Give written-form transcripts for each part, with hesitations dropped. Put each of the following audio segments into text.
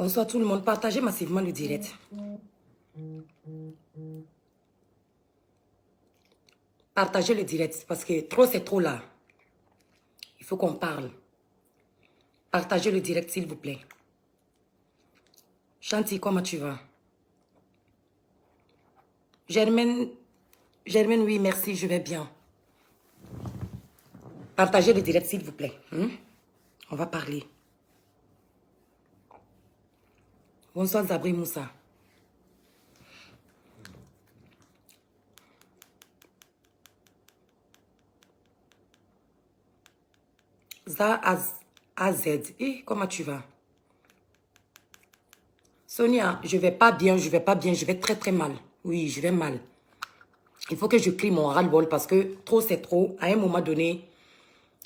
Bonsoir tout le monde. Partagez massivement le direct. Partagez le direct parce que trop c'est trop là. Il faut qu'on parle. Partagez le direct s'il vous plaît. Chanty, comment tu vas? Germaine, oui, merci, je vais bien. Partagez le direct s'il vous plaît. On va parler. Bonsoir Zabri Moussa. AZ. Comment tu vas? Sonia, je vais pas bien, je vais très très mal. Oui, je vais mal. Il faut que je crie mon ras-le-bol parce que trop c'est trop. À un moment donné,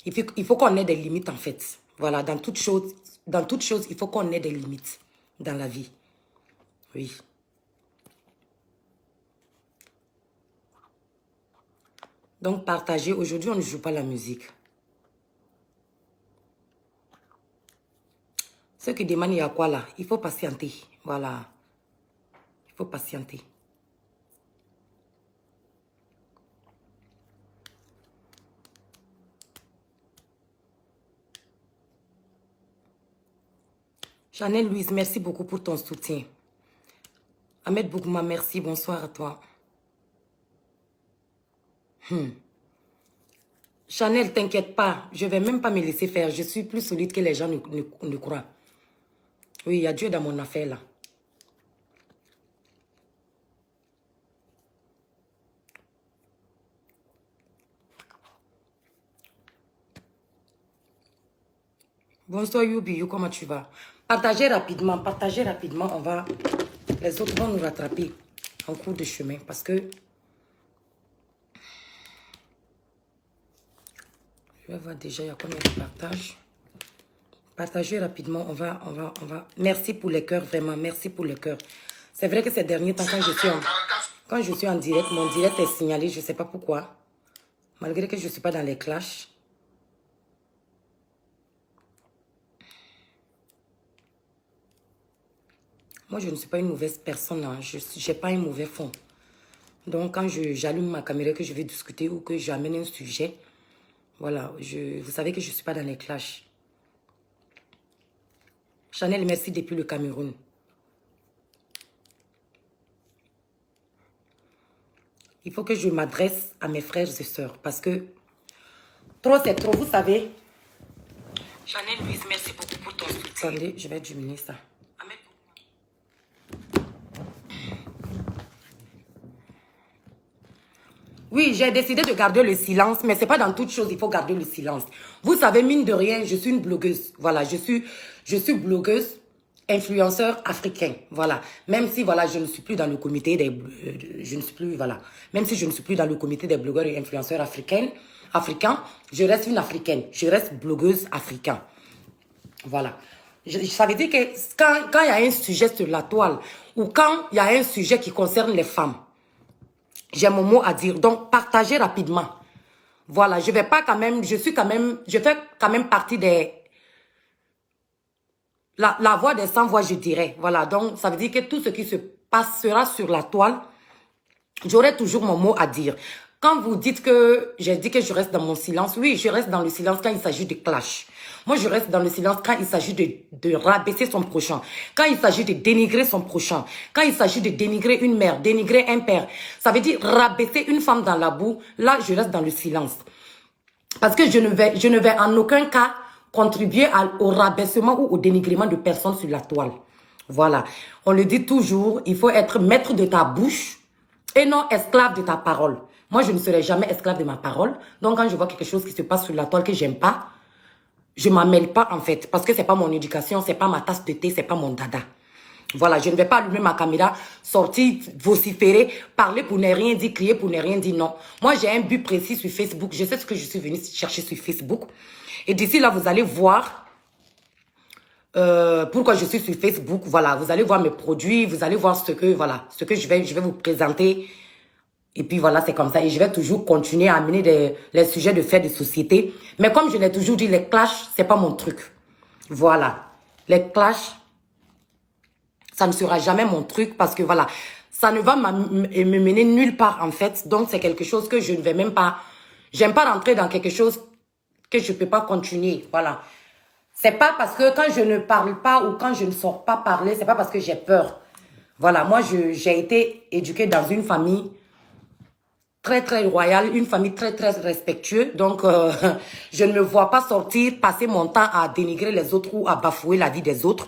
il faut qu'on ait des limites en fait. Voilà, dans toute chose, il faut qu'on ait des limites dans la vie. Oui. Donc partagez. Aujourd'hui, on ne joue pas la musique. Ceux qui demandent il y a quoi là, il faut patienter. Voilà. Il faut patienter. Chanel Louise, merci beaucoup pour ton soutien. Ahmed Bougouma, merci. Bonsoir à toi. Chanel, t'inquiète pas. Je ne vais même pas me laisser faire. Je suis plus solide que les gens ne croient. Oui, il y a Dieu dans mon affaire là. Bonsoir Yubi, comment tu vas? Partagez rapidement, les autres vont nous rattraper en cours de chemin parce que je vais voir déjà il y a combien de partages. Partagez rapidement, on va. Merci pour les cœurs, vraiment, merci pour les cœurs. C'est vrai que ces derniers temps, quand je suis en direct, mon direct est signalé, je ne sais pas pourquoi. Malgré que je ne suis pas dans les clashs. Moi, je ne suis pas une mauvaise personne. Hein. Je n'ai pas un mauvais fond. Donc, quand j'allume ma caméra, que je vais discuter ou que j'amène un sujet, voilà, vous savez que je ne suis pas dans les clashs. Chanel, merci depuis le Cameroun. Il faut que je m'adresse à mes frères et sœurs parce que trop, c'est trop, vous savez. Chanel Louise, merci beaucoup pour ton soutien. Attendez, je vais diminuer ça. Oui, j'ai décidé de garder le silence, mais c'est pas dans toute chose il faut garder le silence. Vous savez, mine de rien, je suis une blogueuse. Voilà, je suis blogueuse, influenceur africain. Voilà, même si voilà, je ne suis plus dans le comité des, même si je ne suis plus dans le comité des blogueurs et influenceurs africains, je reste une africaine. Je reste blogueuse africaine. Voilà. Ça veut dire que quand il y a un sujet sur la toile ou quand il y a un sujet qui concerne les femmes, j'ai mon mot à dire. Donc, partagez rapidement. Voilà, je fais quand même partie des... La voix des sans voix, je dirais. Voilà, donc, ça veut dire que tout ce qui se passera sur la toile, j'aurai toujours mon mot à dire. Quand vous dites que j'ai dit que je reste dans mon silence, oui, je reste dans le silence quand il s'agit de clash. Moi, je reste dans le silence quand il s'agit de rabaisser son prochain, quand il s'agit de dénigrer son prochain, quand il s'agit de dénigrer une mère, dénigrer un père. Ça veut dire rabaisser une femme dans la boue. Là, je reste dans le silence. Parce que je ne vais en aucun cas contribuer au rabaissement ou au dénigrement de personnes sur la toile. Voilà. On le dit toujours, il faut être maître de ta bouche et non esclave de ta parole. Moi, je ne serai jamais esclave de ma parole. Donc, quand je vois quelque chose qui se passe sur la toile que j'aime pas, je m'en mêle pas en fait. Parce que c'est pas mon éducation, c'est pas ma tasse de thé, c'est pas mon dada. Voilà, je ne vais pas allumer ma caméra, sortir, vociférer, parler pour ne rien dire, crier pour ne rien dire, non. Moi, j'ai un but précis sur Facebook. Je sais ce que je suis venue chercher sur Facebook. Et d'ici là, vous allez voir pourquoi je suis sur Facebook. Voilà, vous allez voir mes produits, vous allez voir ce que je vais vous présenter. Et puis voilà, c'est comme ça. Et je vais toujours continuer à amener les sujets de faits de société. Mais comme je l'ai toujours dit, les clashs, c'est pas mon truc. Voilà. Les clashs, Ça ne sera jamais mon truc parce que voilà, ça ne va me mener nulle part en fait. Donc c'est quelque chose que je ne vais même pas... J'aime pas rentrer dans quelque chose que je ne peux pas continuer. Voilà. C'est pas parce que quand je ne parle pas ou quand je ne sors pas parler, c'est pas parce que j'ai peur. Voilà, moi j'ai été éduquée dans une famille très très royale, une famille très très respectueuse. Donc je ne me vois pas sortir, passer mon temps à dénigrer les autres ou à bafouer la vie des autres.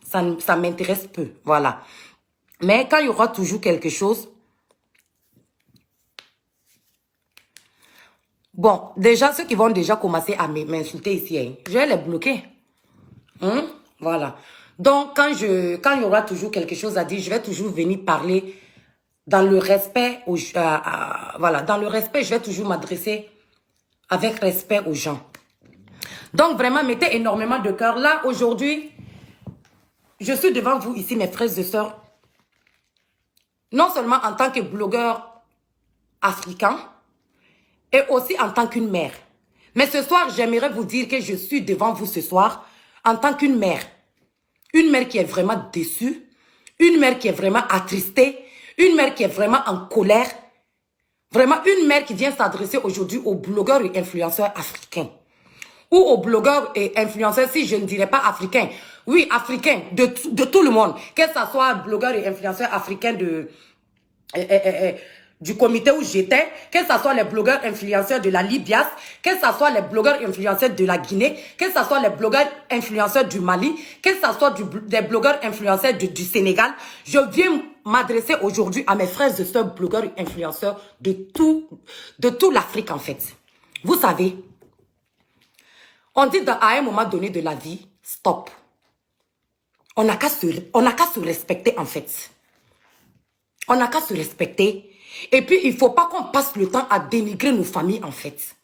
Ça m'intéresse peu, voilà. Mais quand il y aura toujours quelque chose... Bon, déjà, ceux qui vont déjà commencer à m'insulter ici, hein, je vais les bloquer. Hein? Voilà. Donc, quand il y aura toujours quelque chose à dire, je vais toujours venir parler dans le respect. Voilà, dans le respect, je vais toujours m'adresser avec respect aux gens. Donc, vraiment, mettez énormément de cœur. Là, aujourd'hui, je suis devant vous ici, mes frères et sœurs. Non seulement en tant que blogueur africain, et aussi en tant qu'une mère. Mais ce soir, j'aimerais vous dire que je suis devant vous ce soir en tant qu'une mère. Une mère qui est vraiment déçue, une mère qui est vraiment attristée, une mère qui est vraiment en colère. Vraiment une mère qui vient s'adresser aujourd'hui aux blogueurs et influenceurs africains. Ou aux blogueurs et influenceurs, si je ne dirais pas africains. Oui, africains, de tout le monde. Que ce soit blogueurs et influenceurs africains du comité où j'étais, que ce soit les blogueurs influenceurs de la Libyas, que ce soit les blogueurs influenceurs de la Guinée, que ce soit les blogueurs influenceurs du Mali, que ce soit des blogueurs influenceurs du Sénégal. Je viens m'adresser aujourd'hui à mes frères et sœurs blogueurs et influenceurs de tout l'Afrique en fait. Vous savez, on dit à un moment donné de la vie, stop. On n'a qu'à se respecter en fait. On n'a qu'à se respecter. Et puis, il ne faut pas qu'on passe le temps à dénigrer nos familles, en fait.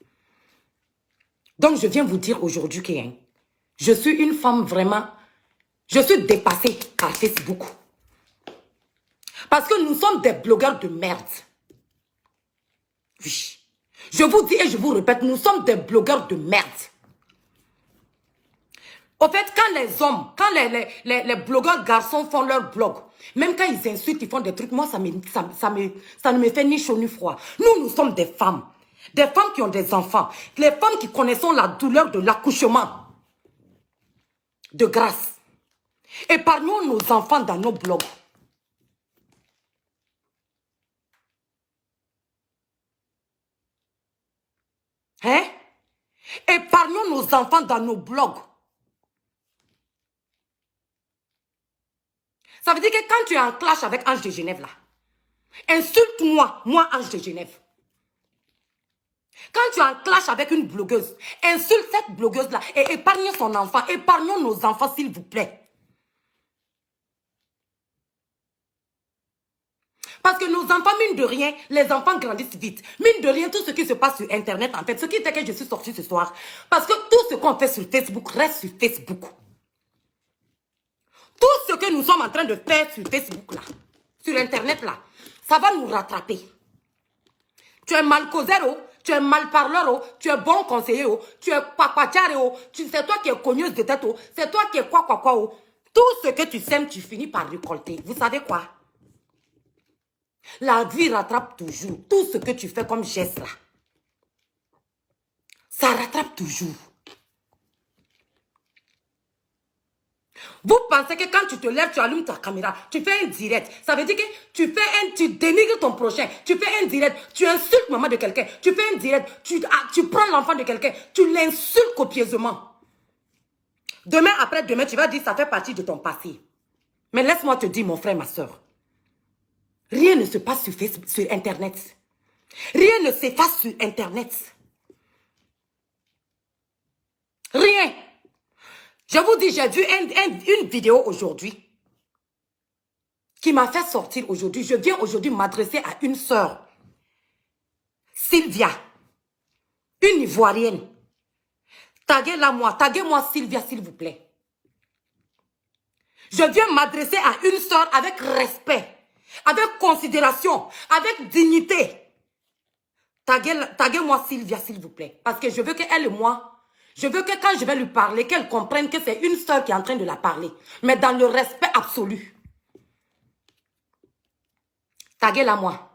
Donc, je viens vous dire aujourd'hui que je suis une femme vraiment... Je suis dépassée par Facebook. Parce que nous sommes des blogueurs de merde. Oui. Je vous dis et je vous répète, nous sommes des blogueurs de merde. Au fait, quand les hommes, quand les blogueurs garçons font leur blog, même quand ils insultent, ils font des trucs, moi, ça ne me fait ni chaud ni froid. Nous sommes des femmes qui ont des enfants, les femmes qui connaissons la douleur de l'accouchement de grâce. Épargnons nos enfants dans nos blogs. Hein? Épargnons nos enfants dans nos blogs. Ça veut dire que quand tu es en clash avec Ange de Genève, là, insulte-moi, moi, Ange de Genève. Quand tu es en clash avec une blogueuse, insulte cette blogueuse-là et épargne son enfant. Épargnons nos enfants, s'il vous plaît. Parce que nos enfants, mine de rien, les enfants grandissent vite. Mine de rien, tout ce qui se passe sur Internet, en fait, ce qui fait que je suis sortie ce soir. Parce que tout ce qu'on fait sur Facebook reste sur Facebook. Tout ce que nous sommes en train de faire sur Facebook, là, sur Internet, là, ça va nous rattraper. Tu es mal causeur, tu es mal parleur, tu es bon conseiller, tu es papachare, c'est toi qui es cogneuse de tête, c'est toi qui es quoi. Tout ce que tu sèmes, tu finis par récolter. Vous savez quoi? La vie rattrape toujours. Tout ce que tu fais comme geste là, ça rattrape toujours. Vous pensez que quand tu te lèves, tu allumes ta caméra, tu fais un direct. Ça veut dire que tu dénigres ton prochain. Tu fais un direct, tu insultes maman de quelqu'un. Tu fais un direct, tu prends l'enfant de quelqu'un. Tu l'insultes copieusement. Demain, après-demain, tu vas dire ça fait partie de ton passé. Mais laisse-moi te dire, mon frère, ma soeur. Rien ne se passe sur Facebook, sur Internet. Rien ne s'efface sur Internet. Rien. Je vous dis, j'ai vu une vidéo aujourd'hui qui m'a fait sortir aujourd'hui. Je viens aujourd'hui m'adresser à une sœur, Sylvia, une Ivoirienne. Taguez-moi Sylvia, s'il vous plaît. Je viens m'adresser à une sœur avec respect, avec considération, avec dignité. Taguez-moi Sylvia, s'il vous plaît. Parce que je veux qu'elle et moi, je veux que quand je vais lui parler, qu'elle comprenne que c'est une sœur qui est en train de la parler. Mais dans le respect absolu. Taguez-la moi.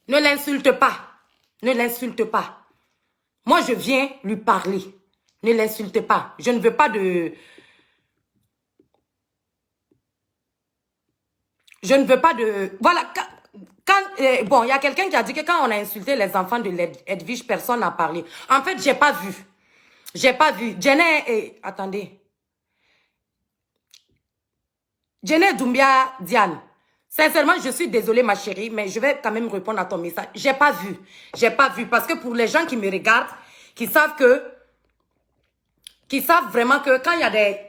Ne l'insulte pas. Ne l'insulte pas. Moi, je viens lui parler. Ne l'insulte pas. Je ne veux pas de... Je ne veux pas de... Voilà. Bon, il y a quelqu'un qui a dit que quand on a insulté les enfants de Edwige, personne n'a parlé. En fait, j'ai pas vu. J'ai pas vu. Jenny... attendez. Jenny Doumbia Diane. Sincèrement, je suis désolée, ma chérie, mais je vais quand même répondre à ton message. J'ai pas vu. J'ai pas vu. Parce que pour les gens qui me regardent, qui savent vraiment que quand il y a des...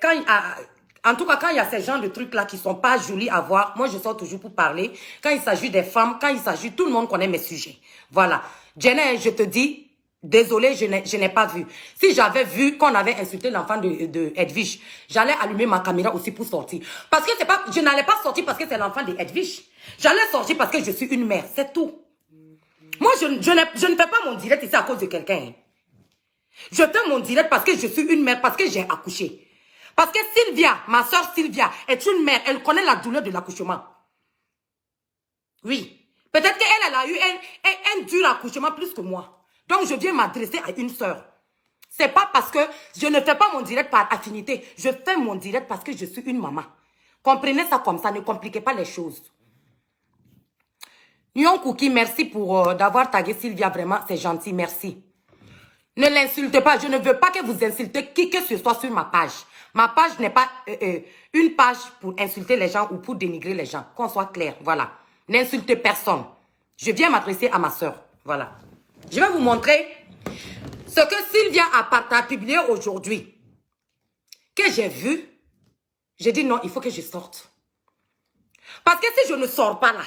en tout cas, quand il y a ces genres de trucs-là qui sont pas jolis à voir, moi, je sors toujours pour parler. Quand il s'agit des femmes, quand il s'agit... Tout le monde connaît mes sujets. Voilà. Jenny, je te dis, désolée, je n'ai pas vu. Si j'avais vu qu'on avait insulté l'enfant de Edwige, j'allais allumer ma caméra aussi pour sortir. Parce que c'est pas... Je n'allais pas sortir parce que c'est l'enfant de Edwige. J'allais sortir parce que je suis une mère. C'est tout. Moi, je ne fais pas mon direct ici à cause de quelqu'un. Je fais mon direct parce que je suis une mère, parce que j'ai accouché. Parce que Sylvia, ma soeur Sylvia, est une mère. Elle connaît la douleur de l'accouchement. Oui. Peut-être qu'elle elle a eu un dur accouchement plus que moi. Donc, je viens m'adresser à une soeur. C'est pas parce que je ne fais pas mon direct par affinité. Je fais mon direct parce que je suis une maman. Comprenez ça comme ça. Ne compliquez pas les choses. Nyon Cookie, merci pour d'avoir tagué Sylvia. Vraiment, c'est gentil. Merci. Ne l'insultez pas. Je ne veux pas que vous insultez qui que ce soit sur ma page. Ma page n'est pas une page pour insulter les gens ou pour dénigrer les gens. Qu'on soit clair. Voilà. N'insultez personne. Je viens m'adresser à ma soeur. Voilà. Je vais vous montrer ce que Sylvia a publié aujourd'hui. Que j'ai vu. J'ai dit non, il faut que je sorte. Parce que si je ne sors pas là,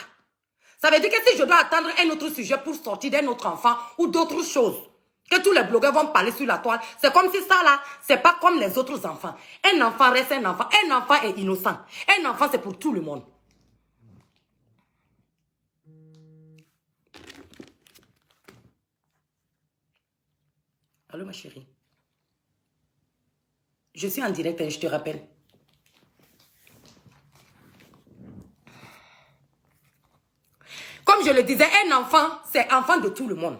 ça veut dire que si je dois attendre un autre sujet pour sortir d'un autre enfant ou d'autres choses, que tous les blogueurs vont parler sur la toile, c'est comme si ça là, c'est pas comme les autres enfants. Un enfant reste un enfant. Un enfant est innocent. Un enfant, c'est pour tout le monde. Allô, ma chérie. Je suis en direct, je te rappelle. Comme je le disais, un enfant, c'est enfant de tout le monde.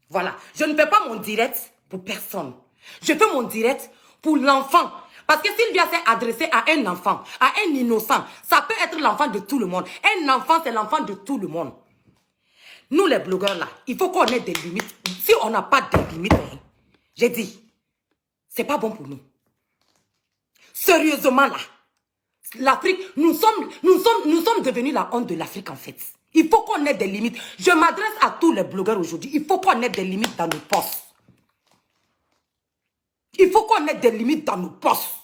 Voilà. Je ne fais pas mon direct pour personne. Je fais mon direct pour l'enfant. Parce que Sylvia s'est adressée à un enfant, à un innocent. Ça peut être l'enfant de tout le monde. Un enfant, c'est l'enfant de tout le monde. Nous, les blogueurs, là, il faut qu'on ait des limites. Si on n'a pas de limites, j'ai dit, c'est pas bon pour nous. Sérieusement, là, l'Afrique, nous sommes devenus la honte de l'Afrique, en fait. Il faut qu'on ait des limites. Je m'adresse à tous les blogueurs aujourd'hui. Il faut qu'on ait des limites dans nos postes. Il faut qu'on ait des limites dans nos postes.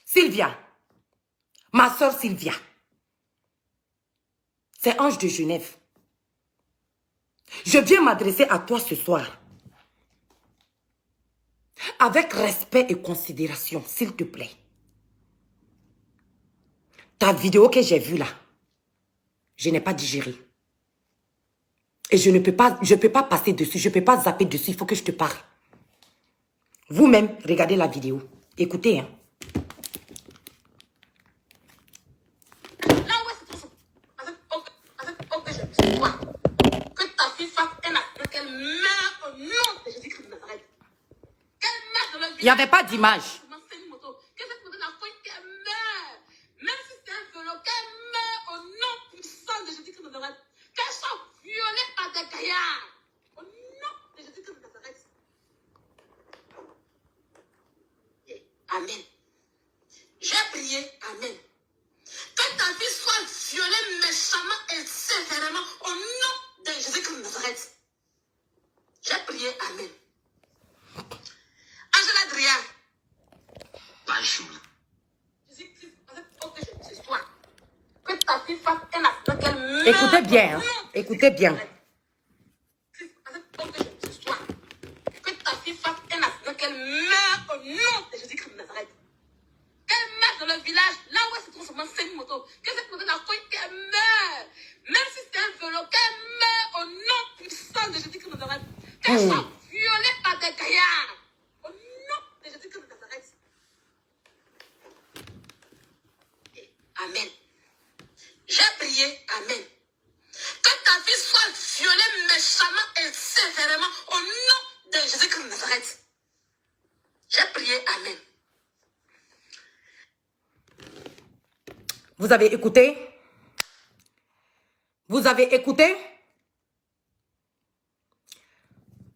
Sylvia, ma soeur Sylvia, c'est Ange de Genève. Je viens m'adresser à toi ce soir. Avec respect et considération, s'il te plaît. Ta vidéo que j'ai vue là, je n'ai pas digéré. Et je ne peux pas, passer dessus, je ne peux pas zapper dessus, il faut que je te parle. Vous-même, regardez la vidéo. Écoutez, hein. Que ta fille fasse un acte, qu'elle meure au nom de Jésus-Christ de Nazareth. Qu'elle meure de la vie. Il n'y avait pas d'image. Que cette personne a faim, qu'elle meure. Même si c'est un vélo, qu'elle meure au nom puissant de Jésus-Christ de Nazareth. Qu'elle soit violée par des gaillards. Au nom de Jésus-Christ de Nazareth. Et amen. J'ai prié, amen. Que ta vie soit violée méchamment et sévèrement au nom de Jésus-Christ de Nazareth. J'ai prié, amen. Angela Adrien. Bonjour. Jésus-Christ, c'est toi. Que ta fille fasse un acte qu'elle meure. Écoutez bien, hein. Écoutez bien. Que ta fille fasse un acte qu'elle meure au nom de Jésus-Christ de Nazareth. Qu'elle meure dans le village, là où elle se trouve seulement 5 motos. Que cette personne a faim, qu'elle meure. Même si c'est un vélo, qu'elle meure au nom puissant de Jésus-Christ de Nazareth. Qu'elle soit violée de Jésus-Christ de Nazareth. J'ai prié, amen. Vous avez écouté? Vous avez écouté?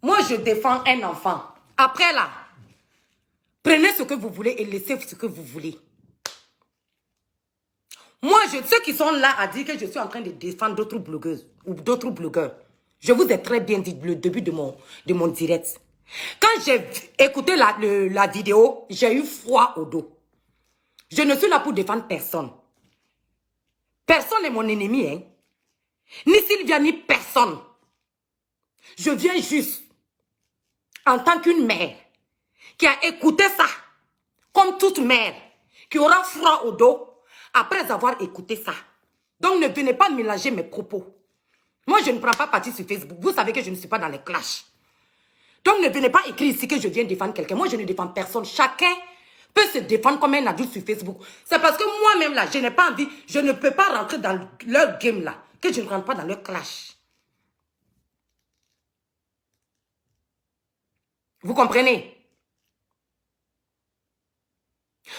Moi, je défends un enfant. Après là, prenez ce que vous voulez et laissez ce que vous voulez. Moi, ceux qui sont là à dire que je suis en train de défendre d'autres blogueuses ou d'autres blogueurs, je vous ai très bien dit le début de mon direct. Quand j'ai écouté la vidéo, j'ai eu froid au dos. Je ne suis là pour défendre personne. Personne n'est mon ennemi, hein. Ni Sylvia, ni personne. Je viens juste, en tant qu'une mère, qui a écouté ça, comme toute mère, qui aura froid au dos, après avoir écouté ça. Donc ne venez pas mélanger mes propos. Moi, je ne prends pas parti sur Facebook. Vous savez que je ne suis pas dans les clashs. Donc ne venez pas écrire ici que je viens défendre quelqu'un. Moi, je ne défends personne. Chacun peut se défendre comme un adulte sur Facebook. C'est parce que moi-même, là, je n'ai pas envie, je ne peux pas rentrer dans leur game, là, que je ne rentre pas dans leur clash. Vous comprenez?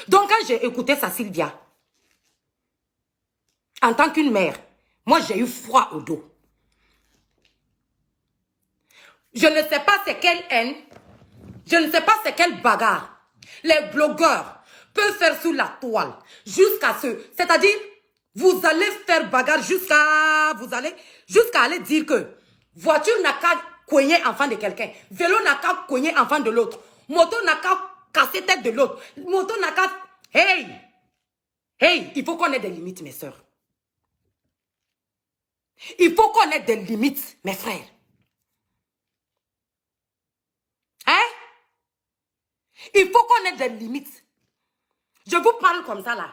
Donc, quand j'ai écouté ça, Sylvia, en tant qu'une mère, moi, j'ai eu froid au dos. Je ne sais pas c'est quelle haine, je ne sais pas c'est quelle bagarre les blogueurs peuvent faire sous la toile jusqu'à ce... C'est-à-dire, vous allez faire bagarre jusqu'à aller dire que voiture n'a qu'à cogner enfant de quelqu'un, vélo n'a qu'à cogner enfant de l'autre, moto n'a qu'à casser tête de l'autre, moto n'a qu'à... Hey! Hey! Il faut qu'on ait des limites, mes soeurs. Il faut qu'on ait des limites, mes frères. Hein? Il faut qu'on ait des limites. Je vous parle comme ça là.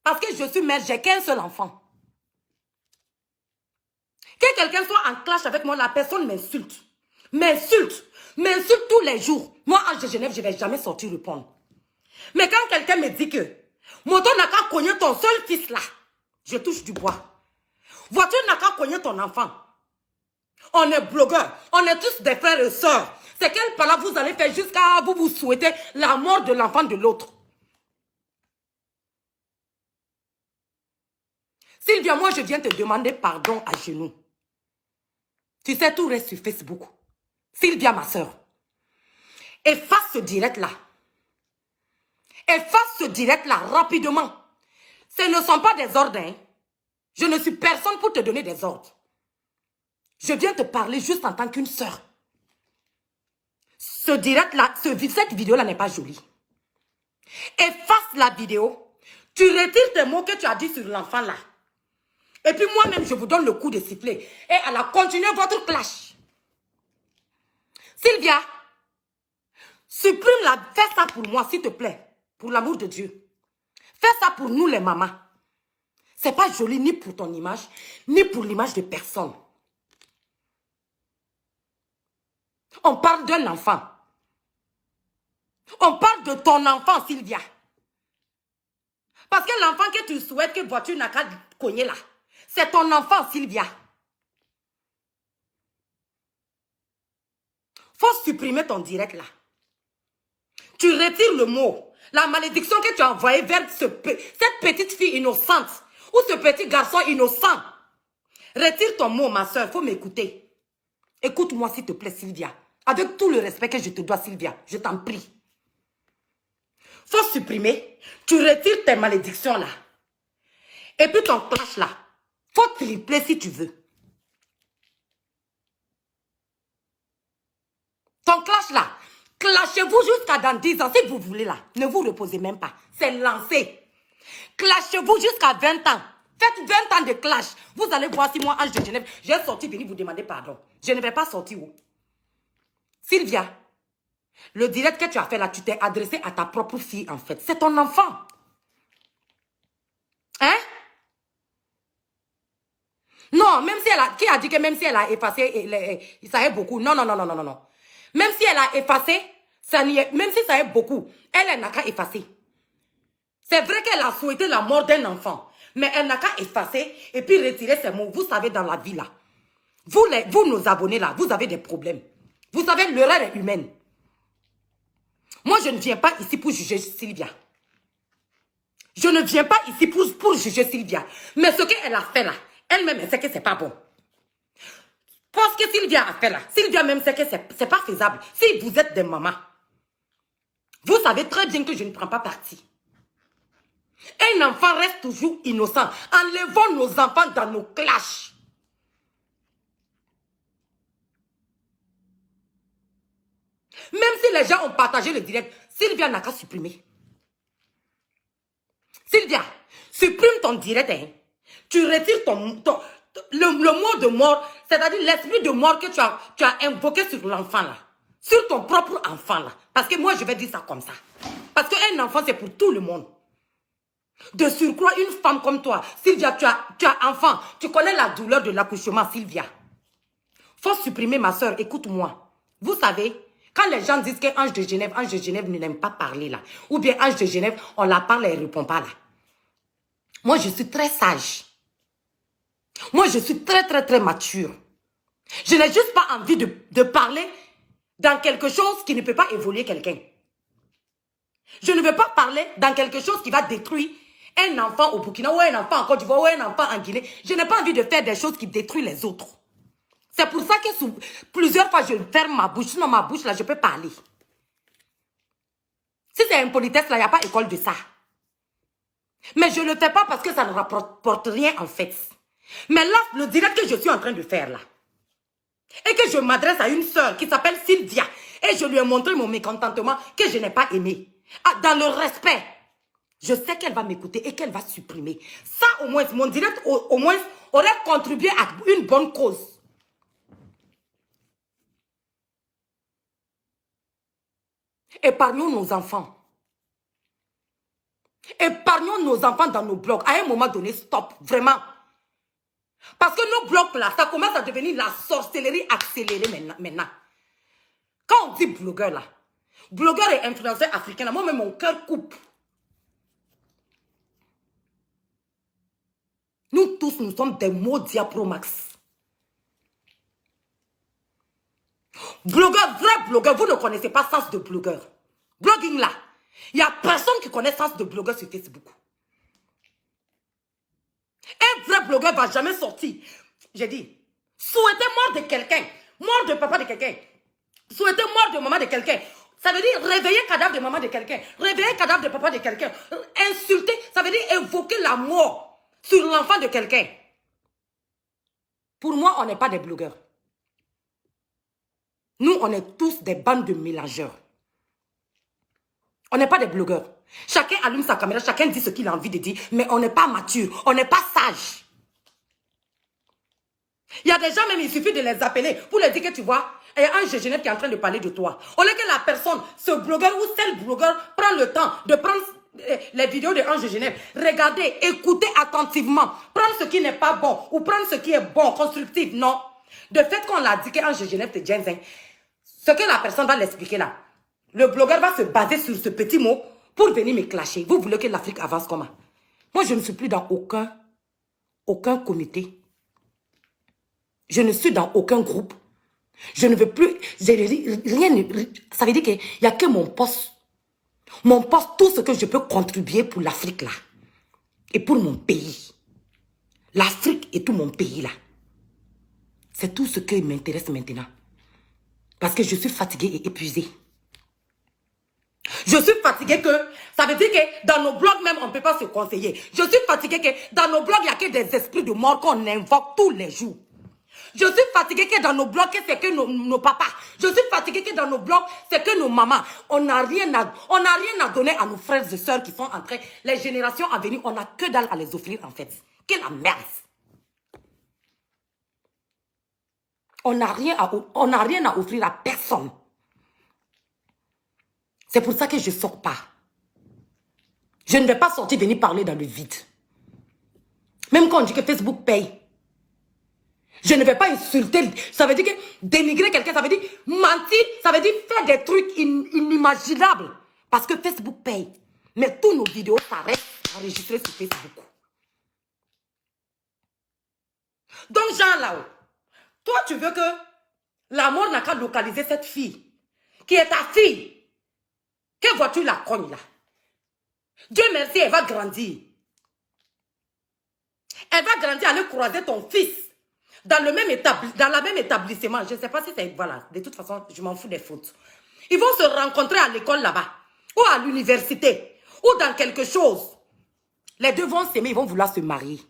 Parce que je suis mère, j'ai qu'un seul enfant. Que quelqu'un soit en clash avec moi, la personne m'insulte. M'insulte tous les jours. Moi, Ange de Genève, je ne vais jamais sortir répondre. Mais quand quelqu'un me dit que moto n'a qu'à cogner ton seul fils là, je touche du bois. Voiture n'a qu'à cogner ton enfant. On est blogueurs, on est tous des frères et sœurs. C'est quelle parole vous allez faire jusqu'à vous souhaiter la mort de l'enfant de l'autre? Sylvia, moi je viens te demander pardon à genoux. Tu sais, tout reste sur Facebook. Sylvia, ma soeur, efface ce direct-là. Efface ce direct-là rapidement. Ce ne sont pas des ordres. Hein. Je ne suis personne pour te donner des ordres. Je viens te parler juste en tant qu'une soeur. Ce direct-là, cette vidéo-là n'est pas jolie. Efface la vidéo. Tu retires tes mots que tu as dit sur l'enfant là. Et puis moi-même, je vous donne le coup de sifflet. Et elle a continué votre clash. Sylvia, supprime fais ça pour moi, s'il te plaît. Pour l'amour de Dieu. Fais ça pour nous les mamans. C'est pas joli ni pour ton image, ni pour l'image de personne. On parle d'un enfant. On parle de ton enfant, Sylvia. Parce que l'enfant que tu souhaites que voiture n'a qu'à cogner là, c'est ton enfant, Sylvia. Faut supprimer ton direct là. Tu retires le mot. La malédiction que tu as envoyée vers cette petite fille innocente ou ce petit garçon innocent. Retire ton mot, ma soeur. Il faut m'écouter. Écoute-moi, s'il te plaît, Sylvia. Avec tout le respect que je te dois, Sylvia. Je t'en prie. Faut supprimer. Tu retires tes malédictions là. Et puis ton clash là. Faut tripler si tu veux. Ton clash là. Clashez-vous jusqu'à dans 10 ans. Si vous voulez là. Ne vous reposez même pas. C'est lancé. Clashez-vous jusqu'à 20 ans. Faites 20 ans de clash. Vous allez voir si moi, Ange de Genève, j'ai sorti venir vous demander pardon. Je ne vais pas sortir où? Sylvia, le direct que tu as fait là, tu t'es adressé à ta propre fille en fait. C'est ton enfant. Hein? Non, même si elle a... Qui a dit que même si elle a effacé, ça est beaucoup? Non, non, non, non, non, non. Même si elle a effacé, même si ça est beaucoup, elle n'a qu'à effacer. C'est vrai qu'elle a souhaité la mort d'un enfant. Mais elle n'a qu'à effacer et puis retirer ses mots. Vous savez, dans la vie là, vous nos abonnés là, vous avez des problèmes. Vous savez, l'erreur est humaine. Moi, je ne viens pas ici pour juger Sylvia. Je ne viens pas ici pour juger Sylvia. Mais ce qu'elle a fait là, elle-même, elle sait que c'est pas bon. Parce que Sylvia a fait là, Sylvia même sait que c'est pas faisable. Si vous êtes des mamans, vous savez très bien que je ne prends pas parti. Un enfant reste toujours innocent. Enlevons nos enfants dans nos clashs. Même si les gens ont partagé le direct, Sylvia n'a qu'à supprimer. Sylvia, supprime ton direct. Hein. Tu retires le mot de mort, c'est-à-dire l'esprit de mort que tu as invoqué sur l'enfant là. Sur ton propre enfant là. Parce que moi, je vais dire ça comme ça. Parce qu'un enfant, c'est pour tout le monde. De surcroît, une femme comme toi, Sylvia, tu as enfant. Tu connais la douleur de l'accouchement, Sylvia. Faut supprimer, ma soeur, écoute-moi. Vous savez, quand les gens disent qu'Ange de Genève ne n'aime pas parler là. Ou bien Ange de Genève, on la parle et elle ne répond pas là. Moi, je suis très sage. Moi, je suis très, très, très mature. Je n'ai juste pas envie de parler dans quelque chose qui ne peut pas évoluer quelqu'un. Je ne veux pas parler dans quelque chose qui va détruire un enfant au Burkina, ou un enfant en Côte d'Ivoire, ou un enfant en Guinée. Je n'ai pas envie de faire des choses qui détruisent les autres. C'est pour ça que plusieurs fois, je ferme ma bouche. Sinon, ma bouche, là, je peux parler. Si c'est une politesse, là, il n'y a pas école de ça. Mais je ne le fais pas parce que ça ne rapporte rien, en fait. Mais là, le direct que je suis en train de faire, là, et que je m'adresse à une sœur qui s'appelle Sylvia, et je lui ai montré mon mécontentement que je n'ai pas aimé. Ah, dans le respect, je sais qu'elle va m'écouter et qu'elle va supprimer. Ça, au moins, mon direct, au moins, aurait contribué à une bonne cause. Épargnons nos enfants. Épargnons nos enfants dans nos blogs. À un moment donné, stop, vraiment. Parce que nos blogs là, ça commence à devenir la sorcellerie accélérée maintenant. Quand on dit blogueur là, blogueur et influenceur africain, moi-même mon cœur coupe. Nous tous, nous sommes des maudits Pro Max. Blogueur, vrai blogueur, vous ne connaissez pas sens de blogueur. Blogging là, il n'y a personne qui connaît sens de blogueur sur Facebook. Un vrai blogueur ne va jamais sortir. J'ai dit, souhaiter mort de quelqu'un, mort de papa de quelqu'un, souhaiter mort de maman de quelqu'un, ça veut dire réveiller cadavre de maman de quelqu'un, réveiller cadavre de papa de quelqu'un, insulter, ça veut dire évoquer la mort sur l'enfant de quelqu'un. Pour moi, on n'est pas des blogueurs. Nous, on est tous des bandes de mélangeurs. On n'est pas des blogueurs. Chacun allume sa caméra, chacun dit ce qu'il a envie de dire, mais on n'est pas mature, on n'est pas sage. Il y a des gens, même, il suffit de les appeler pour leur dire que tu vois, il y a un Genève qui est en train de parler de toi. Au lieu que la personne, ce blogueur ou celle blogueur, prend le temps de prendre les vidéos de Ange Genève, regardez, écoutez attentivement, prendre ce qui n'est pas bon ou prendre ce qui est bon, constructif, non. De fait qu'on l'a dit que Ange Genève c'est Jensen, ce que la personne va l'expliquer là, le blogueur va se baser sur ce petit mot pour venir me clasher. Vous voulez que l'Afrique avance comment? Moi, je ne suis plus dans aucun comité. Je ne suis dans aucun groupe. Je ne veux plus... Rien, ça veut dire qu'il n'y a que mon poste. Mon poste, tout ce que je peux contribuer pour l'Afrique là. Et pour mon pays. L'Afrique et tout mon pays là. C'est tout ce qui m'intéresse maintenant. Parce que je suis fatiguée et épuisée. Je suis fatiguée que... Ça veut dire que dans nos blogs même, on ne peut pas se conseiller. Je suis fatiguée que dans nos blogs, il n'y a que des esprits de mort qu'on invoque tous les jours. Je suis fatiguée que dans nos blogs, c'est que nos papas. Je suis fatiguée que dans nos blogs, c'est que nos mamans. On n'a rien à donner à nos frères et sœurs qui sont en train. Les générations à venir, on n'a que dalle à les offrir en fait. Quelle merde. On n'a rien à offrir à personne. C'est pour ça que je ne sors pas. Je ne vais pas sortir venir parler dans le vide. Même quand on dit que Facebook paye. Je ne vais pas insulter. Ça veut dire que dénigrer quelqu'un, ça veut dire mentir, ça veut dire faire des trucs inimaginables. Parce que Facebook paye. Mais tous nos vidéos, ça reste enregistré sur Facebook. Donc, Jean là-haut, toi, tu veux que La mort n'a qu'à localiser cette fille, qui est ta fille. Que vois-tu la cogne là? Dieu merci, elle va grandir. Elle va grandir, aller croiser ton fils dans la même établissement. Je ne sais pas si c'est... Voilà, de toute façon, je m'en fous des fautes. Ils vont se rencontrer à l'école là-bas, ou à l'université, ou dans quelque chose. Les deux vont s'aimer, ils vont vouloir se marier.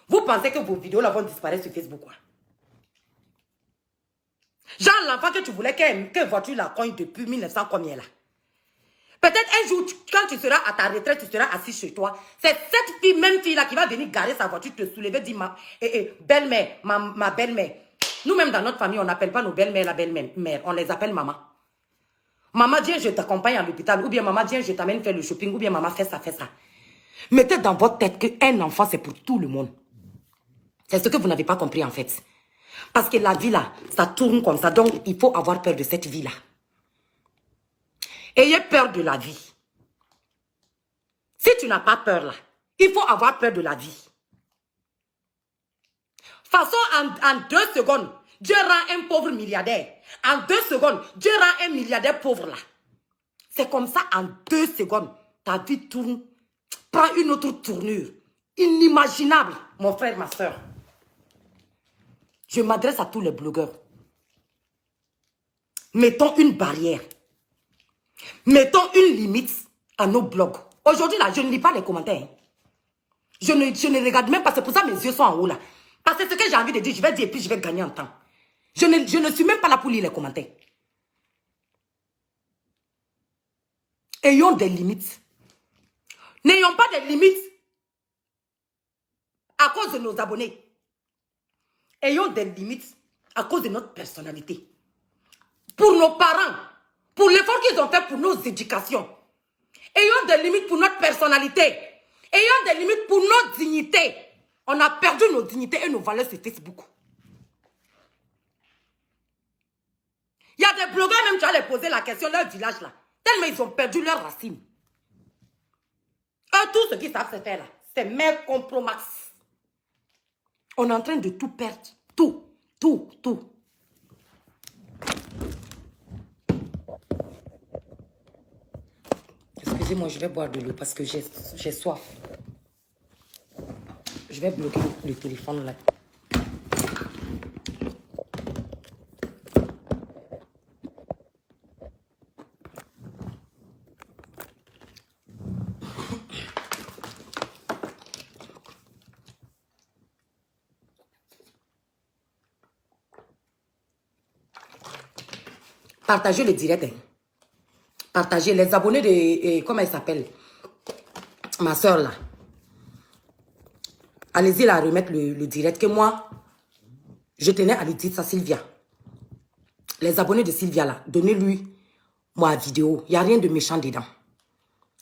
Vous pensez que vos vidéos là vont disparaître sur Facebook, quoi? Genre l'enfant que tu voulais, que vois-tu la cogne depuis 1900 combien là? Peut-être un jour, quand tu seras à ta retraite, tu seras assis chez toi. C'est cette fille, même fille là, qui va venir garer sa voiture, te soulever, dire belle-mère, ma belle-mère. Nous-mêmes, dans notre famille, on n'appelle pas nos belles-mères la belle-mère. On les appelle maman. Maman, viens, je t'accompagne à l'hôpital. Ou bien maman, viens, je t'amène faire le shopping. Ou bien maman, fais ça, fais ça. Mettez dans votre tête qu'un enfant, c'est pour tout le monde. C'est ce que vous n'avez pas compris en fait. Parce que la vie là, ça tourne comme ça. Donc, il faut avoir peur de cette vie là. Ayez peur de la vie. Si tu n'as pas peur là, il faut avoir peur de la vie. Façon, en 2 secondes, Dieu rend un pauvre milliardaire. En 2 secondes, Dieu rend un milliardaire pauvre là. C'est comme ça, en 2 secondes, ta vie tourne, prend une autre tournure. Inimaginable, mon frère, ma soeur. Je m'adresse à tous les blogueurs. Mettons une barrière. Mettons une limite à nos blogs. Aujourd'hui, là, je ne lis pas les commentaires. Je ne regarde même pas. C'est pour ça que mes yeux sont en haut, là. Parce que ce que j'ai envie de dire, je vais dire et puis je vais gagner en temps. Je ne suis même pas là pour lire les commentaires. Ayons des limites. N'ayons pas des limites à cause de nos abonnés. Ayons des limites à cause de notre personnalité. Pour nos parents, pour l'effort qu'ils ont fait pour nos éducations. Ayons des limites pour notre personnalité. Ayons des limites pour notre dignité. On a perdu nos dignités et nos valeurs sur Facebook. Il y a des blogueurs même, tu vas les poser la question, leur village là. Tellement ils ont perdu leurs racines. Eux, tout ce qu'ils savent se faire là, c'est mère compromax. On est en train de tout perdre. Tout. Excusez-moi, je vais boire de l'eau parce que j'ai soif. Je vais bloquer le téléphone là. Partagez le direct. Hein. Partagez les abonnés de... comment elle s'appelle? Ma soeur là. Allez-y la remettre le direct. Que moi, je tenais à lui dire ça, Sylvia. Les abonnés de Sylvia là, donnez-lui ma vidéo. Il n'y a rien de méchant dedans.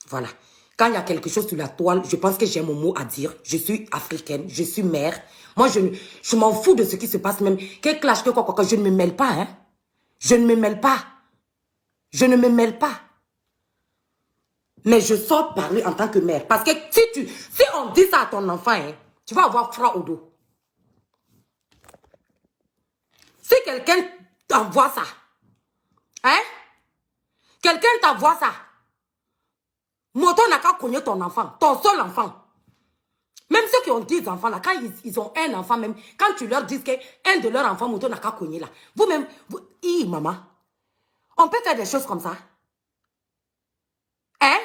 Voilà. Quand il y a quelque chose sur la toile, je pense que j'ai mon mot à dire. Je suis africaine, je suis mère. Moi, je m'en fous de ce qui se passe même. Quel clash, que quoi, je ne me mêle pas, hein. Je ne me mêle pas. Je ne me mêle pas. Mais je sors parler en tant que mère. Parce que si on dit ça à ton enfant, hein, tu vas avoir froid au dos. Si quelqu'un t'envoie ça, hein, quelqu'un t'envoie ça, moto n'a qu'à cogner ton enfant, ton seul enfant. Même ceux qui ont 10 enfants là, quand ils ont un enfant même, quand tu leur dis qu'un de leurs enfants, moto n'a qu'à cogner là. Vous-même, maman, on peut faire des choses comme ça. Hein?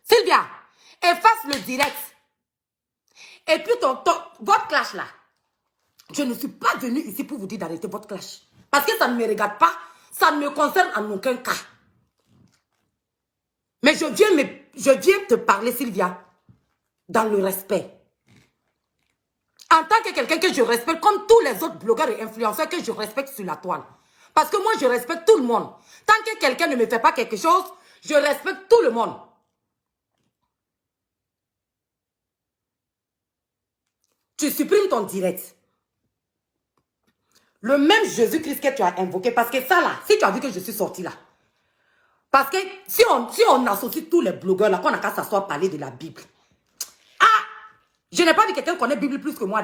Sylvia, efface le direct. Et puis votre clash là, je ne suis pas venue ici pour vous dire d'arrêter votre clash. Parce que ça ne me regarde pas, ça ne me concerne en aucun cas. Mais je viens te parler, Sylvia, dans le respect. En tant que quelqu'un que je respecte, comme tous les autres blogueurs et influenceurs que je respecte sur la toile. Parce que moi, je respecte tout le monde. Tant que quelqu'un ne me fait pas quelque chose, je respecte tout le monde. Tu supprimes ton direct. Le même Jésus-Christ que tu as invoqué. Parce que ça là, si tu as vu que je suis sortie là. Parce que si on associe tous les blogueurs là, qu'on n'a qu'à s'asseoir parler de la Bible. Ah! Je n'ai pas dit que quelqu'un connaît la Bible plus que moi.